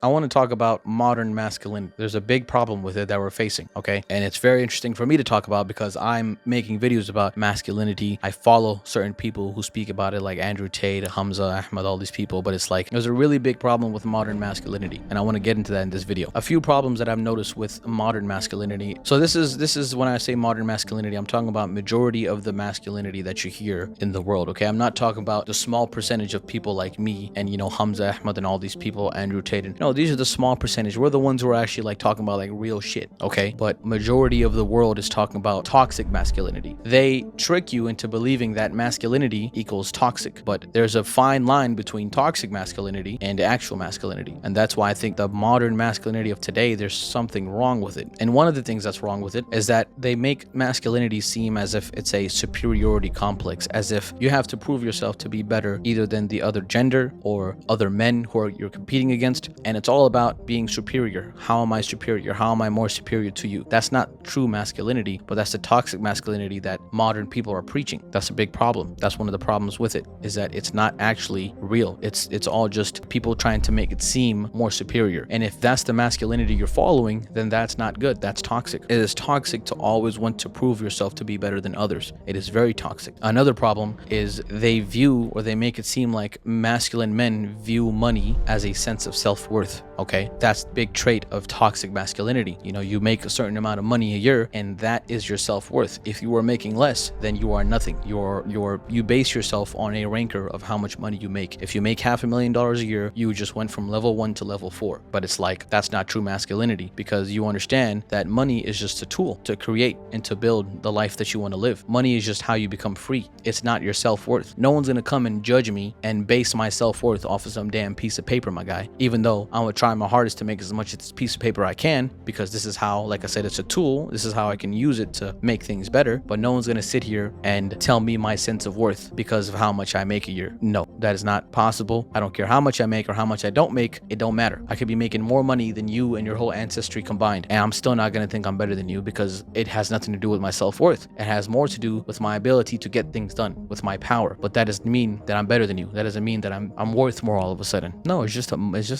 I want to talk about modern masculinity. There's a big problem with it that we're facing, okay? And it's very interesting for me to talk about because I'm making videos about masculinity. I follow certain people who speak about it, like Andrew Tate, Hamza, Ahmed, all these people. But it's like there's a really big problem with modern masculinity, and I want to get into that in this video. A few problems that I've noticed with modern masculinity. So this is when I say modern masculinity, I'm talking about majority of the masculinity that you hear in the world, okay? I'm not talking about the small percentage of people like me and Hamza, Ahmed, and all these people, Andrew Tate. And, no, these are the small percentage. We're the ones who are actually like talking about like real shit, okay? But majority of the world is talking about toxic masculinity. They trick you into believing that masculinity equals toxic, but there's a fine line between toxic masculinity and actual masculinity. And that's why I think the modern masculinity of today, there's something wrong with it. And one of the things that's wrong with it is that they make masculinity seem as if it's a superiority complex, as if you have to prove yourself to be better either than the other gender or other men who you're competing against. And it's all about being superior. How am I superior? How am I more superior to you? That's not true masculinity, but that's the toxic masculinity that modern people are preaching. That's a big problem. That's one of the problems with it, is that it's not actually real. It's all just people trying to make it seem more superior. And if that's the masculinity you're following, then that's not good. That's toxic. It is toxic to always want to prove yourself to be better than others. It is very toxic. Another problem is they view, or they make it seem like masculine men view money as a sense of self-worth. Okay, that's the big trait of toxic masculinity. You make a certain amount of money a year, and that is your self-worth. If you are making less, then you are nothing. You base yourself on a ranker of how much money you make. If you make $500,000 a year, you just went from level 1 to level 4. But it's like, that's not true masculinity, because you understand that money is just a tool to create and to build the life that you want to live. Money is just how you become free. It's not your self-worth. No one's gonna come and judge me and base my self-worth off of some damn piece of paper, my guy. Even though I'm gonna try my hardest to make as much of this piece of paper I can, because this is how, like I said, it's a tool. This is how I can use it to make things better. But no one's gonna sit here and tell me my sense of worth because of how much I make a year. No, that is not possible. I don't care how much I make or how much I don't make. It don't matter. I could be making more money than you and your whole ancestry combined, and I'm still not gonna think I'm better than you, because it has nothing to do with my self-worth. It has more to do with my ability to get things done, with my power. But that doesn't mean that I'm better than you. That doesn't mean that I'm worth more all of a sudden. No, it's just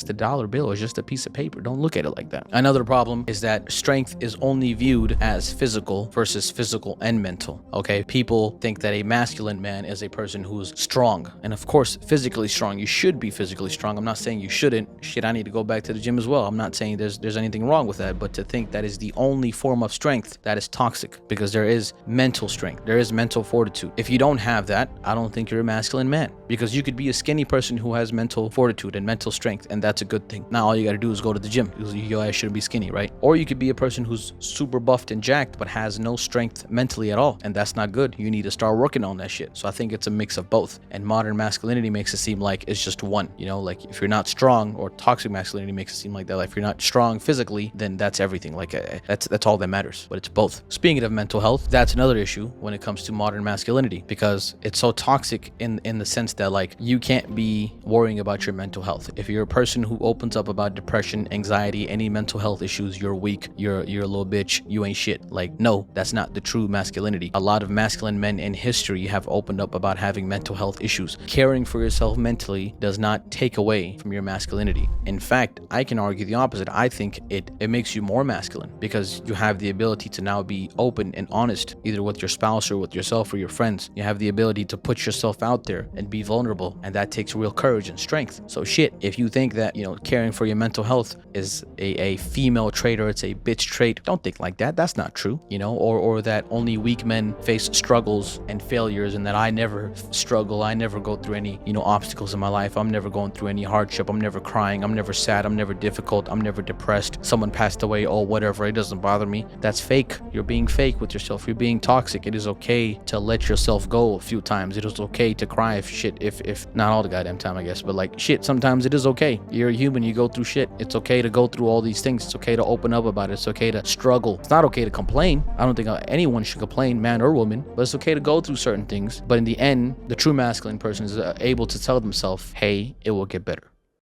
a dollar bill. It's just a piece of paper. Don't look at it like that. Another problem is that strength is only viewed as physical versus physical and mental. Okay, people think that a masculine man is a person who's strong, and of course physically strong. You should be physically strong. I'm not saying you shouldn't. Shit, I need to go back to the gym as well. I'm not saying there's anything wrong with that, but to think that is the only form of strength, that is toxic, because there is mental strength. There is mental fortitude. If you don't have that, I don't think you're a masculine man, because you could be a skinny person who has mental fortitude and mental strength, and that's a good thing. Now all you got to do is go to the gym, because your ass shouldn't be skinny, right? Or you could be a person who's super buffed and jacked but has no strength mentally at all, and that's not good. You need to start working on that shit. So I think it's a mix of both, and modern masculinity makes it seem like it's just one. Like if you're not strong, or toxic masculinity makes it seem like that, like if you're not strong physically, then that's everything. Like that's all that matters. But it's both. Speaking of mental health, that's another issue when it comes to modern masculinity, because it's so toxic in the sense that like you can't be worrying about your mental health. If you're a person who opens up about depression, anxiety, any mental health issues, you're weak, you're a little bitch, you ain't shit. Like, no, that's not the true masculinity. A lot of masculine men in history have opened up about having mental health issues. Caring for yourself mentally does not take away from your masculinity. In fact, I can argue the opposite. I think it makes you more masculine, because you have the ability to now be open and honest, either with your spouse or with yourself or your friends. You have the ability to put yourself out there and be vulnerable, and that takes real courage and strength. So shit, if you think that caring for your mental health is a female trait, or it's a bitch trait, don't think like that. That's not true. Or that only weak men face struggles and failures, and that I never struggle, I never go through any obstacles in my life, I'm never going through any hardship, I'm never crying, I'm never sad, I'm never difficult, I'm never depressed, someone passed away, oh whatever, it doesn't bother me. That's fake. You're being fake with yourself. You're being toxic. It is okay to let yourself go a few times. It is okay to cry if not all the goddamn time, I guess, but like shit, sometimes it is okay. You're a human, you go through shit. It's okay to go through all these things. It's okay to open up about it. It's okay to struggle. It's not okay to complain. I don't think anyone should complain, man or woman, but it's okay to go through certain things. But in the end, the true masculine person is able to tell themselves, hey, it will get better.